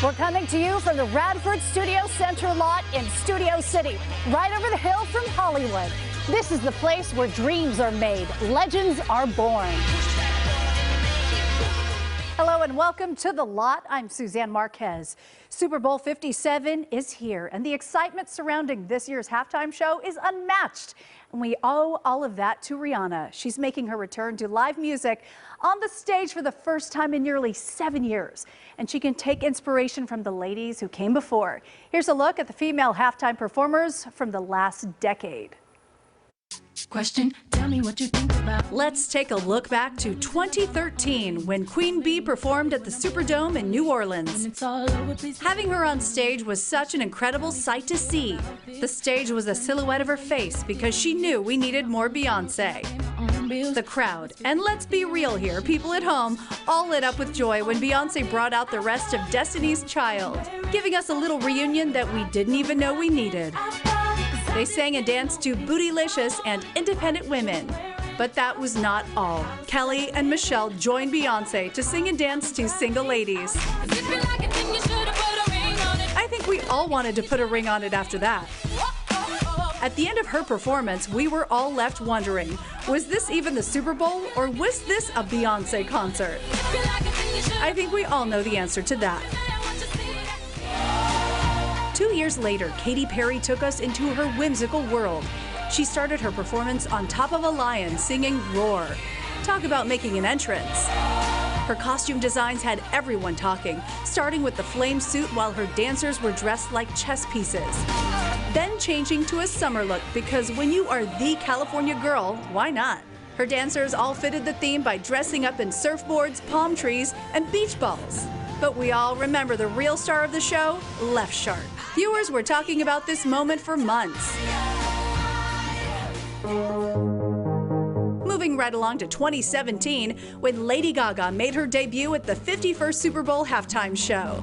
We're coming to you from the Radford Studio Center lot in Studio City, right over the hill from Hollywood. This is the place where dreams are made, legends are born. Hello and welcome to The Lot. I'm Suzanne Marquez. Super Bowl 57 is here, and the excitement surrounding this year's halftime show is unmatched. And we owe all of that to Rihanna. She's making her return to live music on the stage for the first time in nearly 7 years. And she can take inspiration from the ladies who came before. Here's a look at the female halftime performers from the last decade. Question, tell me what you think about. Let's take a look back to 2013 when Queen Bee performed at the Superdome in New Orleans. Having her on stage was such an incredible sight to see. The stage was a silhouette of her face because she knew we needed more Beyonce. The crowd, and let's be real here, people at home, all lit up with joy when Beyonce brought out the rest of Destiny's Child, giving us a little reunion that we didn't even know we needed. They sang and danced to Bootylicious and Independent Women. But that was not all. Kelly and Nichelle joined Beyonce to sing and dance to Single Ladies. I think we all wanted to put a ring on it after that. At the end of her performance, we were all left wondering, was this even the Super Bowl or was this a Beyonce concert? I think we all know the answer to that. 2 years later, Katy Perry took us into her whimsical world. She started her performance on top of a lion singing Roar. Talk about making an entrance. Her costume designs had everyone talking, starting with the flame suit while her dancers were dressed like chess pieces. Then changing to a summer look because when you are the California girl, why not? Her dancers all fitted the theme by dressing up in surfboards, palm trees, and beach balls. But we all remember the real star of the show, Left Shark. Viewers were talking about this moment for months. Moving right along to 2017, when Lady Gaga made her debut at the 51st Super Bowl halftime show.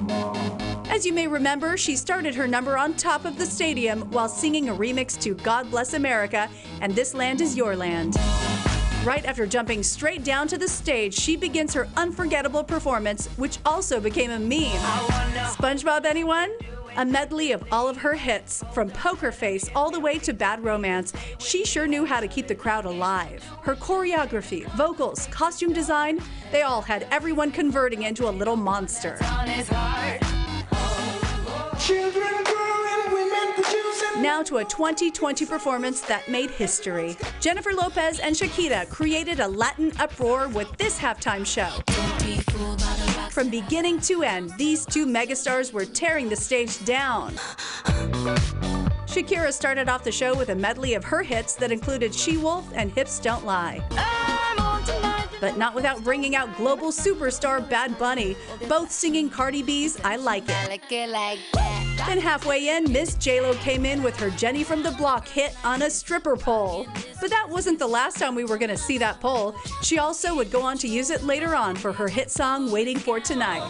As you may remember, she started her number on top of the stadium while singing a remix to God Bless America and This Land Is Your Land. Right after jumping straight down to the stage, she begins her unforgettable performance, which also became a meme. SpongeBob, anyone? A medley of all of her hits, from Poker Face all the way to Bad Romance. She sure knew how to keep the crowd alive. Her choreography, vocals, costume design, they all had everyone converting into a little monster. Now to a 2020 performance that made history. Jennifer Lopez and Shakira created a Latin uproar with this halftime show. From beginning to end, these two megastars were tearing the stage down. Shakira started off the show with a medley of her hits that included She-Wolf and Hips Don't Lie. But not without bringing out global superstar Bad Bunny, both singing Cardi B's I Like It. Then halfway in, Miss J-Lo came in with her Jenny from the Block hit on a stripper pole. But that wasn't the last time we were going to see that pole. She also would go on to use it later on for her hit song Waiting for Tonight.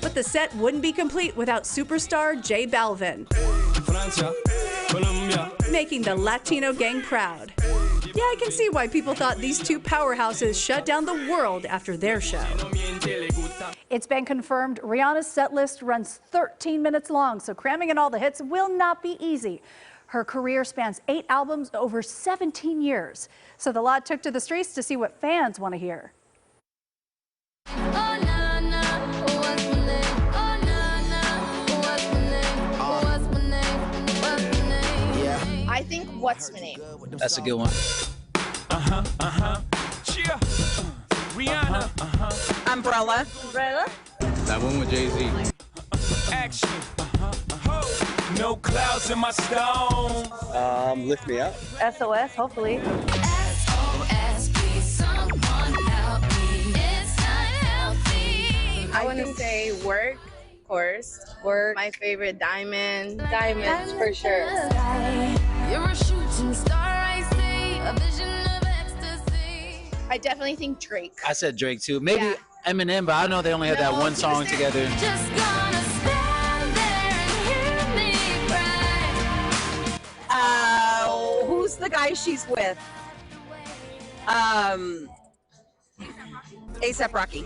But the set wouldn't be complete without superstar J Balvin, making the Latino gang proud. Yeah, I can see why people thought these two powerhouses shut down the world after their show. It's been confirmed Rihanna's set list runs 13 minutes long, so cramming in all the hits will not be easy. Her career spans 8 albums over 17 years. So The Lot took to the streets to see what fans want to hear. I think What's My Name? That's a good one. Cheer. Rihanna. Umbrella. That one with Jay-Z. Action. No clouds in my stone. Lift Me Up. SOS, hopefully. SOS, please someone help me. It's not healthy. I want to say Work, of course. Work. My favorite, Diamond. Diamonds for sure. You're a shooting star, I see. A vision of ecstasy. I definitely think Drake. I said Drake too. Maybe Yeah. Eminem, but I know they only had that one song together. Just gonna stand there and hear me cry. Who's the guy she's with? A$AP Rocky.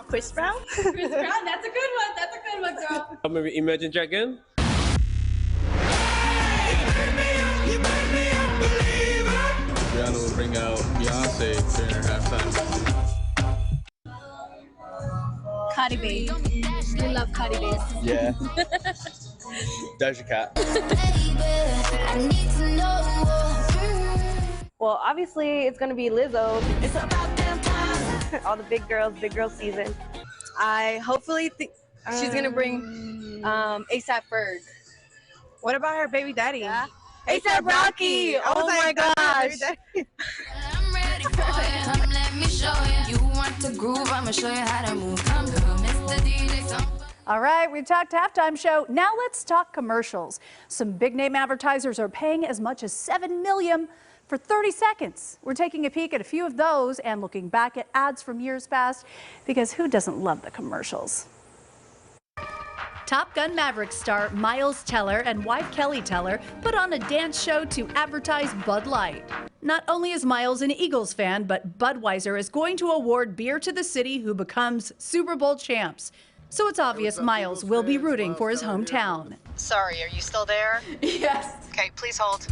Chris Brown? Chris Brown, that's a good one. That's a good one, girl. Maybe Imagine Dragon. Rihanna will bring out Beyonce during her halftime. Cardi B. We love Cardi B. Yeah. Doja Cat. Well, obviously it's gonna be Lizzo. It's about damn time. All the big girls season. I hopefully think she's gonna bring A$AP Ferg. What about her baby daddy? Yeah. A$AP Rocky. Oh my gosh. I'm ready for it. Come let me show you. You want to groove? I'ma show you how to move. Come, Mr. DJ. All right, we've talked halftime show. Now let's talk commercials. Some big name advertisers are paying as much as $7 million for 30 seconds. We're taking a peek at a few of those and looking back at ads from years past, because who doesn't love the commercials? Top Gun Maverick star Miles Teller and wife Kelly Teller put on a dance show to advertise Bud Light. Not only is Miles an Eagles fan, but Budweiser is going to award beer to the city who becomes Super Bowl champs. So it's obvious Miles will be rooting for his hometown. Sorry, are you still there? Yes. Okay, please hold.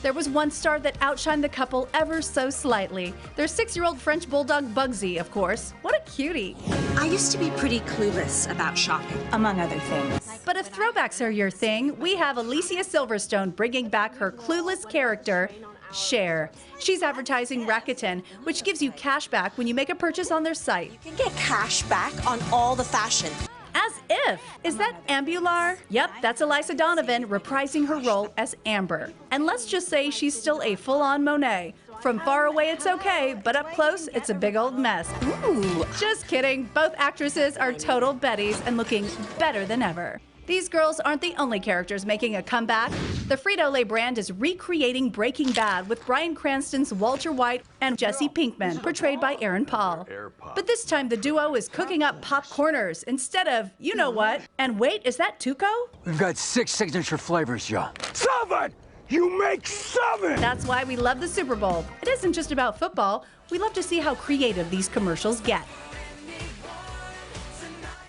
There was one star that outshined the couple ever so slightly. Their 6-year-old French bulldog Bugsy, of course. What a cutie. I used to be pretty clueless about shopping, among other things. But if throwbacks are your thing, we have Alicia Silverstone bringing back her clueless character, Cher. She's advertising Rakuten, which gives you cash back when you make a purchase on their site. You can get cash back on all the fashion. As if. Is that Ambular? Yep, that's Eliza Donovan reprising her role as Amber. And let's just say she's still a full-on Monet. From far away it's okay, but up close it's a big old mess. Ooh. Just kidding. Both actresses are total Bettys and looking better than ever. These girls aren't the only characters making a comeback. The Frito-Lay brand is recreating Breaking Bad with Bryan Cranston's Walter White and Jesse Pinkman, portrayed by Aaron Paul. But this time the duo is cooking up popcorners instead of you-know-what. And wait, is that Tuco? We've got 6 signature flavors, John. 7! You make 7! That's why we love the Super Bowl. It isn't just about football. We love to see how creative these commercials get.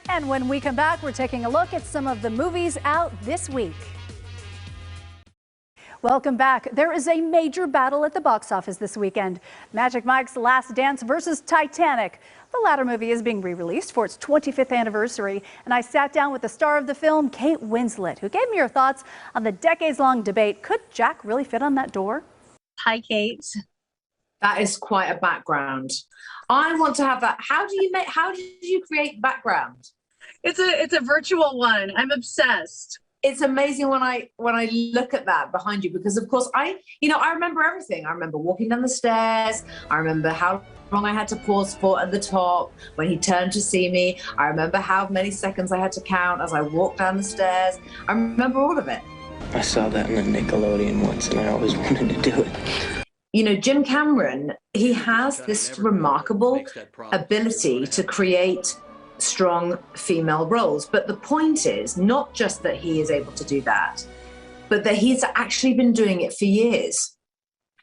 And when we come back, we're taking a look at some of the movies out this week. Welcome back. There is a major battle at the box office this weekend. Magic Mike's Last Dance versus Titanic. The latter movie is being re-released for its 25th anniversary, and I sat down with the star of the film, Kate Winslet, who gave me her thoughts on the decades-long debate. Could Jack really fit on that door? Hi, Kate. That is quite a background. I want to have that. How did you create background? It's a virtual one. I'm obsessed. It's amazing when I look at that behind you, because of course I remember everything. I remember walking down the stairs. I remember how long I had to pause for at the top when he turned to see me. I remember how many seconds I had to count as I walked down the stairs. I remember all of it. I saw that in the Nickelodeon once and I always wanted to do it. You know, Jim Cameron, he has this remarkable ability to create strong female roles. But the point is not just that he is able to do that, but that he's actually been doing it for years.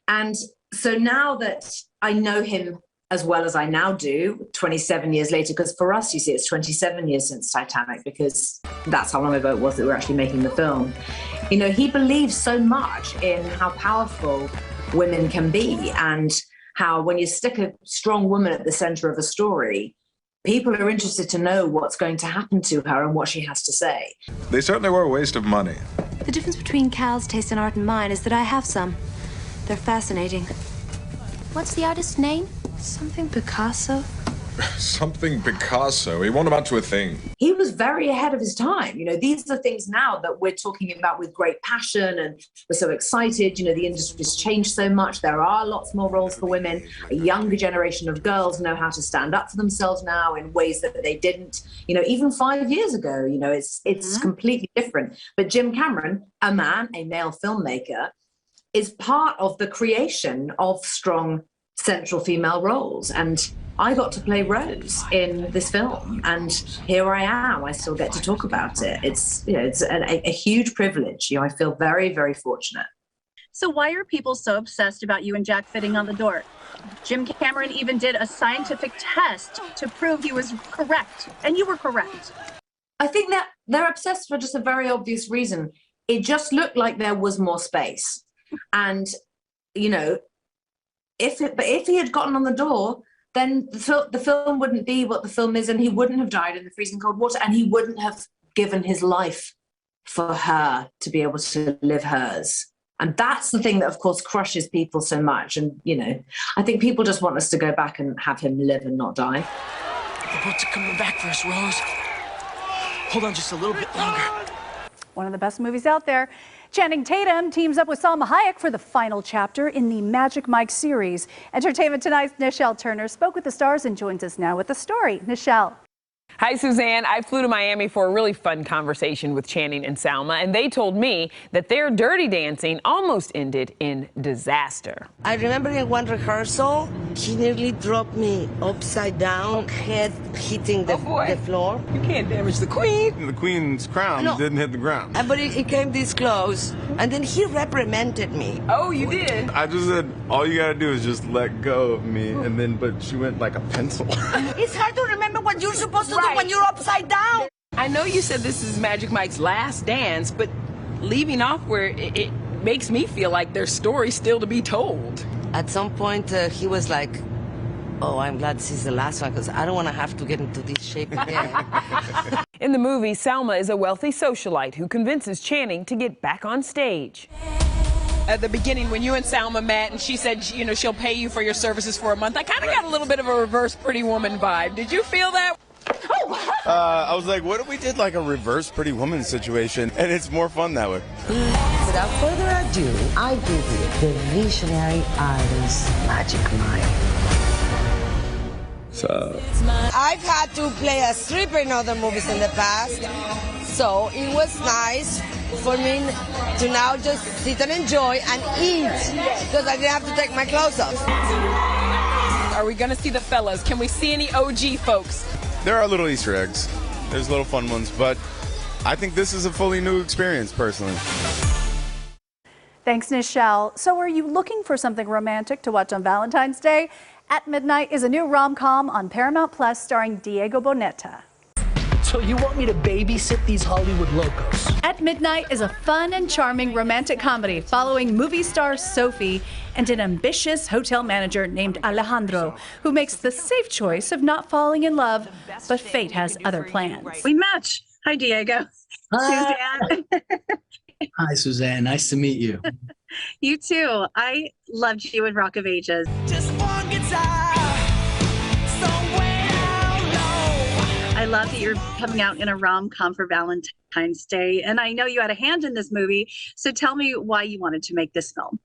And so now that I know him as well as I now do, 27 years later, because for us, you see, it's 27 years since Titanic, because that's how long ago it was that we were actually making the film. You know, he believes so much in how powerful women can be, and how when you stick a strong woman at the center of a story, people are interested to know what's going to happen to her and what she has to say. They certainly were a waste of money. The difference between Cal's taste in art and mine is that I have some. They're fascinating. What's the artist's name? Something Picasso? Something Picasso. He won't amount to a thing. He was very ahead of his time. You know, these are things now that we're talking about with great passion, and we're so excited. You know, the industry's changed so much. There are lots more roles for women. A younger generation of girls know how to stand up for themselves now in ways that they didn't, you know, even 5 years ago. You know, it's completely different. But Jim Cameron, a man, a male filmmaker, is part of the creation of strong central female roles. And I got to play Rose in this film, and here I am. I still get to talk about it. It's, you know, it's a huge privilege. You know, I feel very, very fortunate. So why are people so obsessed about you and Jack fitting on the door? Jim Cameron even did a scientific test to prove he was correct, and you were correct. I think that they're obsessed for just a very obvious reason. It just looked like there was more space. And, you know, if he had gotten on the door, then the film wouldn't be what the film is, and he wouldn't have died in the freezing cold water, and he wouldn't have given his life for her to be able to live hers. And that's the thing that, of course, crushes people so much. And, you know, I think people just want us to go back and have him live and not die. The boats are coming back for us, Rose. Hold on just a little bit longer. One of the best movies out there. Channing Tatum teams up with Salma Hayek for the final chapter in the Magic Mike series. Entertainment Tonight's Nichelle Turner spoke with the stars and joins us now with the story. Nichelle. Hi, Suzanne. I flew to Miami for a really fun conversation with Channing and Salma, and they told me that their dirty dancing almost ended in disaster. I remember in one rehearsal, he nearly dropped me upside down, head hitting the floor. You can't damage the queen. The queen's crown didn't hit the ground. But it came this close, and then he reprimanded me. Oh, you did? I just said, all you gotta do is just let go of me, and then, but she went like a pencil. It's hard to remember what you're supposed to do when you're upside down. I know you said this is Magic Mike's last dance, but leaving off where it makes me feel like there's stories still to be told. At some point, he was like, oh, I'm glad this is the last one, because I don't want to have to get into this shape again. In the movie, Salma is a wealthy socialite who convinces Channing to get back on stage. At the beginning, when you and Salma met and she said, you know, she'll pay you for your services for a month, I kind of got a little bit of a reverse Pretty Woman vibe. Did you feel that? I was like, what if we did like a reverse Pretty Woman situation, and it's more fun that way. Without further ado, I give you the visionary artist, Magic Mike. So I've had to play a stripper in other movies in the past, so it was nice for me to now just sit and enjoy and eat, because I didn't have to take my clothes off. Are we going to see the fellas? Can we see any OG folks? there are little Easter eggs. There's little fun ones, but I think this is a fully new experience, personally. Thanks, Nichelle. So are you looking for something romantic to watch on Valentine's Day? At Midnight is a new rom-com on Paramount Plus starring Diego Boneta. So you want me to babysit these Hollywood locos? At Midnight is a fun and charming romantic comedy following movie star Sophie and an ambitious hotel manager named Alejandro, who makes the safe choice of not falling in love, but fate has other plans. We match. Hi, Diego. Hi. Suzanne. Hi, Suzanne. Nice to meet you. You too. I loved you in Rock of Ages. Just one guitar, I love that you're coming out in a rom-com for Valentine's Day, and I know you had a hand in this movie. So tell me why you wanted to make this film.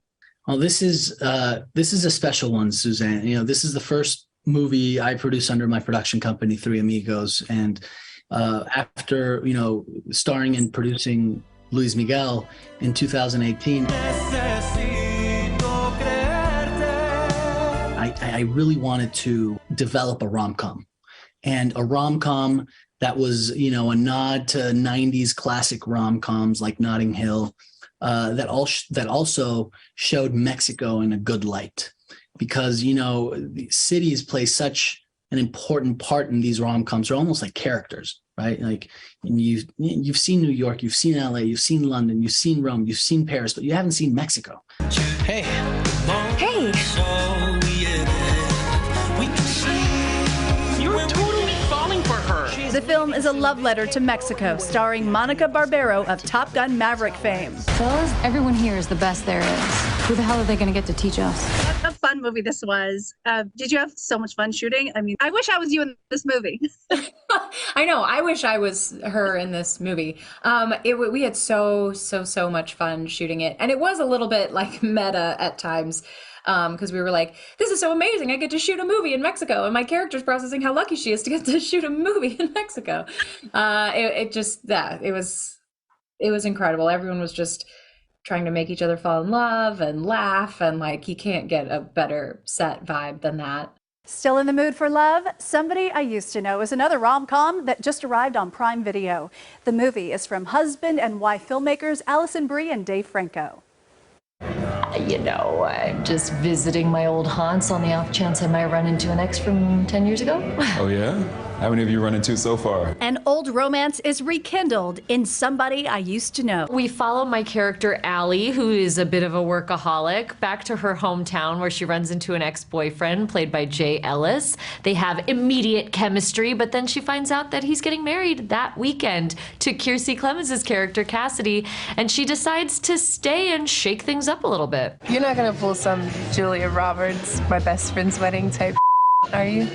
Well, this is a special one, Suzanne. You know, this is the first movie I produce under my production company, Three Amigos, and after starring and producing Luis Miguel in 2018, I really wanted to develop a rom-com. And a rom-com that was, a nod to 90s classic rom-coms like Notting Hill, that also showed Mexico in a good light. Because, the cities play such an important part in these rom-coms. They're almost like characters, right? Like, and you've seen New York, you've seen LA, you've seen London, you've seen Rome, you've seen Paris, but you haven't seen Mexico. Hey. Hey. You're totally falling for her. The film is a love letter to Mexico, starring Monica Barbero of Top Gun Maverick fame. Fellas, everyone here is the best there is. Who the hell are they going to get to teach us? What a fun movie this was. Did you have so much fun shooting? I mean, I wish I was you in this movie. I know. I wish I was her in this movie. We had so much fun shooting it. And it was a little bit like meta at times. Because we were like, this is so amazing. I get to shoot a movie in Mexico. And my character's processing how lucky she is to get to shoot a movie in Mexico. It was incredible. Everyone was just trying to make each other fall in love and laugh. And like, you can't get a better set vibe than that. Still in the mood for love? Somebody I Used to Know is another rom-com that just arrived on Prime Video. The movie is from husband and wife filmmakers Alison, Brie, and Dave Franco. You know, I'm just visiting my old haunts on the off chance I might run into an ex from 10 years ago. Oh, yeah? How many have you run into so far? An old romance is rekindled in Somebody I Used to Know. We follow my character, Allie, who is a bit of a workaholic, back to her hometown where she runs into an ex-boyfriend played by Jay Ellis. They have immediate chemistry, but then she finds out that he's getting married that weekend to Kiersey Clemens' character, Cassidy, and she decides to stay and shake things up a little bit. You're not gonna pull some Julia Roberts, my best friend's wedding type, are you?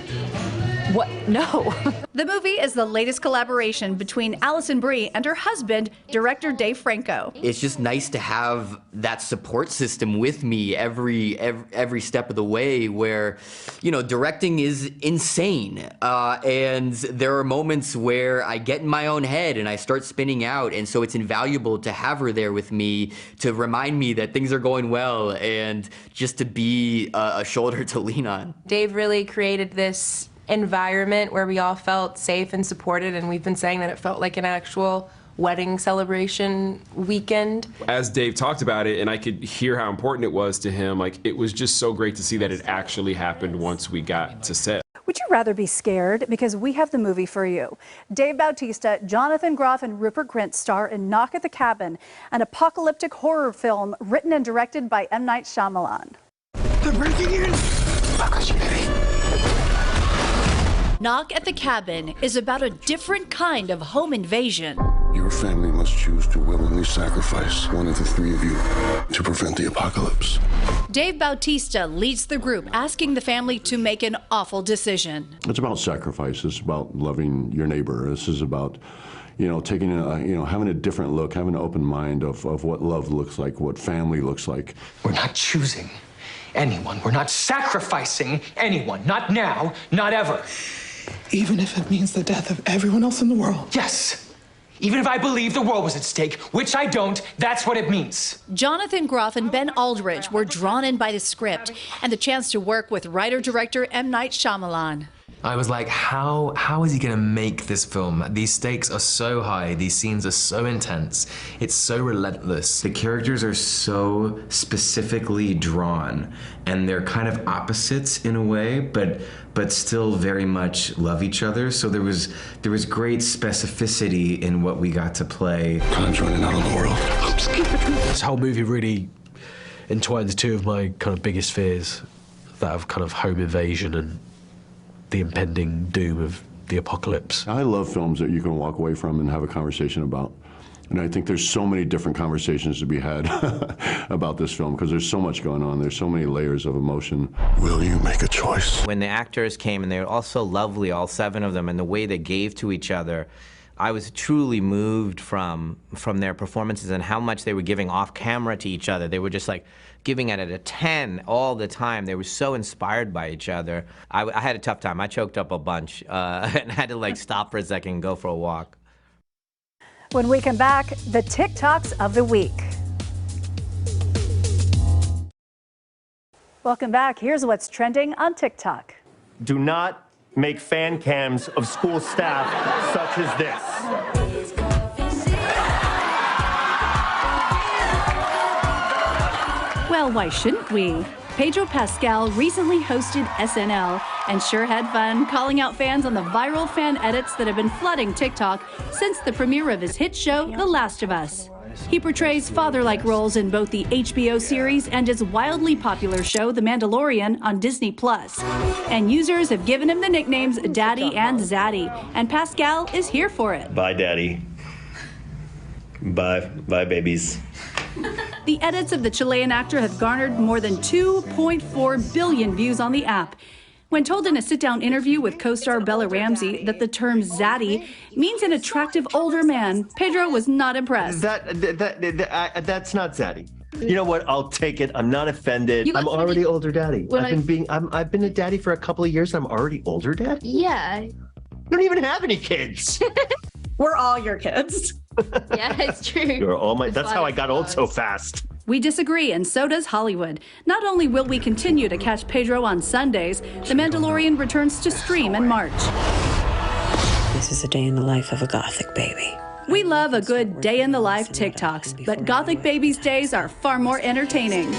What? No. The movie is the latest collaboration between Alison Brie and her husband, director Dave Franco. It's just nice to have that support system with me every step of the way where, you know, directing is insane. And there are moments where I get in my own head and I start spinning out. And so it's invaluable to have her there with me to remind me that things are going well and just to be a shoulder to lean on. Dave really created this environment where we all felt safe and supported, and we've been saying that it felt like an actual wedding celebration weekend. As Dave talked about it, and I could hear how important it was to him, like, it was just so great to see that it actually happened once we got to set. Would you rather be scared? Because we have the movie for you. Dave Bautista, Jonathan Groff, and Rupert Grint star in Knock at the Cabin, an apocalyptic horror film written and directed by M. Night Shyamalan. They're breaking in! Knock at the Cabin is about a different kind of home invasion. Your family must choose to willingly sacrifice one of the three of you to prevent the apocalypse. Dave Bautista leads the group, asking the family to make an awful decision. It's about sacrifice. It's about loving your neighbor. This is about, you know, taking having a different look, having an open mind of what love looks like, what family looks like. We're not choosing anyone. We're not sacrificing anyone. Not now, not ever. Even if it means the death of everyone else in the world. Yes. Even if I believe the world was at stake, which I don't, that's what it means. Jonathan Groff and Ben Aldridge were drawn in by the script and the chance to work with writer-director M. Night Shyamalan. I was like, how is he gonna make this film? These stakes are so high, these scenes are so intense, it's so relentless. The characters are so specifically drawn, and they're kind of opposites in a way, but still very much love each other. So there was great specificity in what we got to play. Time's running out on the world. This whole movie really entwines two of my kind of biggest fears, that of kind of home invasion and the impending doom of the apocalypse. I love films that you can walk away from and have a conversation about. And I think there's so many different conversations to be had about this film because there's so much going on. There's so many layers of emotion. Will you make a choice? When the actors came, and they were all so lovely, all 7 of them, and the way they gave to each other, I was truly moved from their performances and how much they were giving off camera to each other. They were just like giving it at a 10 all the time. They were so inspired by each other. I had a tough time. I choked up a bunch and had to like stop for a second and go for a walk. When we come back, the TikToks of the week. Welcome back. Here's what's trending on TikTok. Do not make fan cams of school staff such as this. Well, why shouldn't we? Pedro Pascal recently hosted SNL and sure had fun calling out fans on the viral fan edits that have been flooding TikTok since the premiere of his hit show, The Last of Us. He portrays father-like roles in both the HBO series and his wildly popular show, The Mandalorian, on Disney+. And users have given him the nicknames Daddy and Zaddy, and Pascal is here for it. Bye, Daddy. Bye, babies. The edits of the Chilean actor have garnered more than 2.4 billion views on the app. When told in a sit-down interview with co-star Bella Ramsey that the term zaddy means an attractive older man, Pedro was not impressed. That's not zaddy. You know what? I'll take it. I'm not offended. I'm already older daddy. I've been a daddy for a couple of years. And I'm already older daddy. Yeah. I don't even have any kids. We're all your kids. Yeah, it's true. You're all my. That's how I got old so fast. We disagree, and so does Hollywood. Not only will we continue to catch Pedro on Sundays, The Mandalorian returns to stream in March. This is a day in the life of a gothic baby. We love a good day in the life TikToks, but Gothic Baby's days are far more entertaining.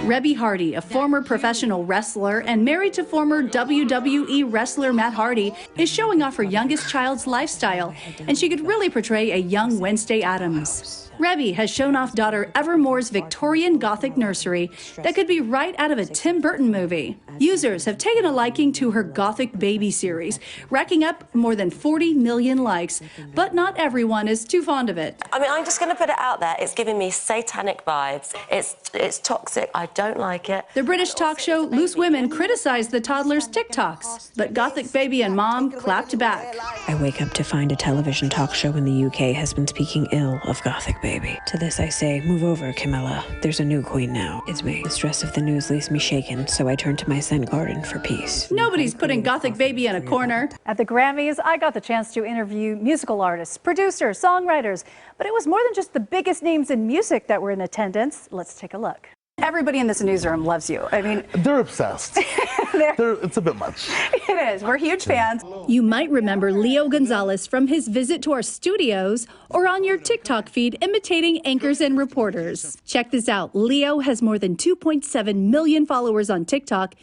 Rebby Hardy, a former professional wrestler and married to former WWE wrestler Matt Hardy, is showing off her youngest child's lifestyle, and she could really portray a young Wednesday Addams. Rebby has shown off daughter Evermore's Victorian Gothic nursery that could be right out of a Tim Burton movie. Users have taken a liking to her Gothic Baby series, racking up more than 40 million likes, but not everyone is too fond of it. I mean, I'm just going to put it out there. It's giving me satanic vibes. It's toxic. I don't like it. The British talk show Loose Women criticized the toddler's TikToks, but Gothic Baby and Mom clapped back. I wake up to find a television talk show in the UK has been speaking ill of Gothic Baby. To this I say, move over, Camilla. There's a new queen now. It's me. The stress of the news leaves me shaken, so I turn to my Zen garden for peace. Nobody's putting Gothic Baby in a corner. At the Grammys, I got the chance to interview musical artists, producers, songwriters, but it was more than just the biggest names in music that were in attendance. Let's take a look. Everybody in this newsroom loves you. I mean, they're obsessed. It's a bit much. It is. We're huge fans. You might remember Leo Gonzalez from his visit to our studios or on your TikTok feed imitating anchors and reporters. Check this out. Leo has more than 2.7 million followers on TikTok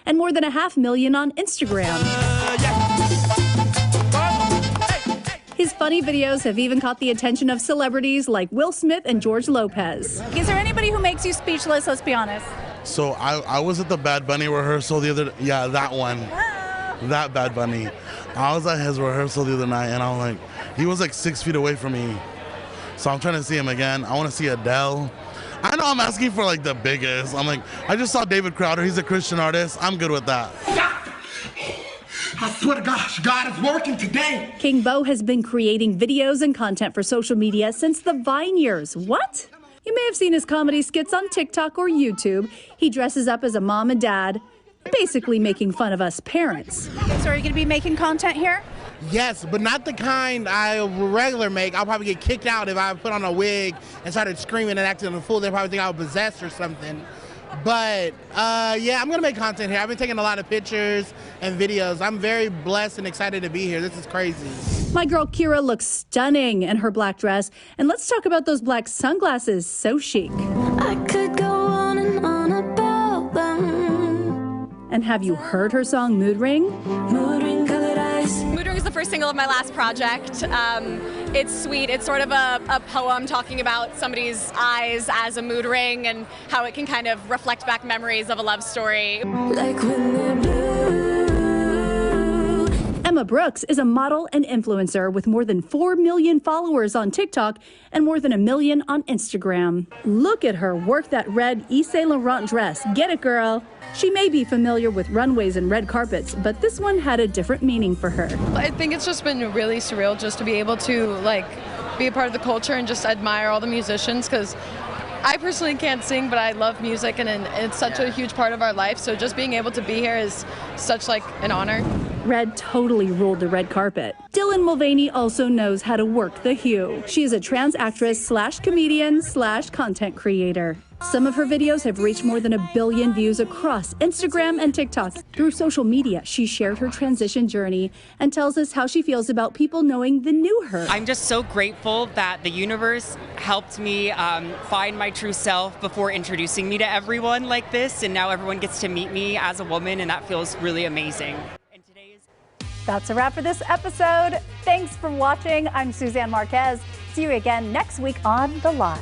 and more than 500,000 on Instagram. His funny videos have even caught the attention of celebrities like Will Smith and George Lopez. Is there anybody who makes you speechless? Let's be honest. So I was at the Bad Bunny rehearsal the other, that one, that Bad Bunny. I was at his rehearsal the other night and I'm like, he was like 6 feet away from me. So I'm trying to see him again. I want to see Adele. I know I'm asking for like the biggest. I'm like, I just saw David Crowder. He's a Christian artist. I'm good with that. I swear to gosh, God is working today. King Bo has been creating videos and content for social media since the Vine years. What? You may have seen his comedy skits on TikTok or YouTube. He dresses up as a mom and dad, basically making fun of us parents. So are you going to be making content here? Yes, but not the kind I regular make. I'll probably get kicked out if I put on a wig and started screaming and acting a fool. They'll probably think I was possessed or something. But yeah, I'm gonna make content here. I've been taking a lot of pictures and videos. I'm very blessed and excited to be here. This is crazy. My girl Kira looks stunning in her black dress. And let's talk about those black sunglasses. So chic. I could go on and on about them. And have you heard her song Mood Ring? Mood ring colored eyes. Mood Ring is the first single of my last project. It's sweet. It's sort of a poem talking about somebody's eyes as a mood ring and how it can kind of reflect back memories of a love story. Like when they're blue. Emma Brooks is a model and influencer with more than 4 million followers on TikTok and more than 1 million on Instagram. Look at her work that red Yves Saint Laurent dress. Get it, girl. She may be familiar with runways and red carpets, but this one had a different meaning for her. I think it's just been really surreal just to be able to be a part of the culture and just admire all the musicians, because I personally can't sing, but I love music and it's such a huge part of our life. So just being able to be here is such an honor. Red totally ruled the red carpet. Dylan Mulvaney also knows how to work the hue. She is a trans actress / comedian / content creator. Some of her videos have reached more than 1 billion views across Instagram and TikTok. Through social media, she shared her transition journey and tells us how she feels about people knowing the new her. I'm just so grateful that the universe helped me find my true self before introducing me to everyone like this, and now everyone gets to meet me as a woman, and that feels really amazing. That's a wrap for this episode. Thanks for watching. I'm Suzanne Marquez. See you again next week on The Lot.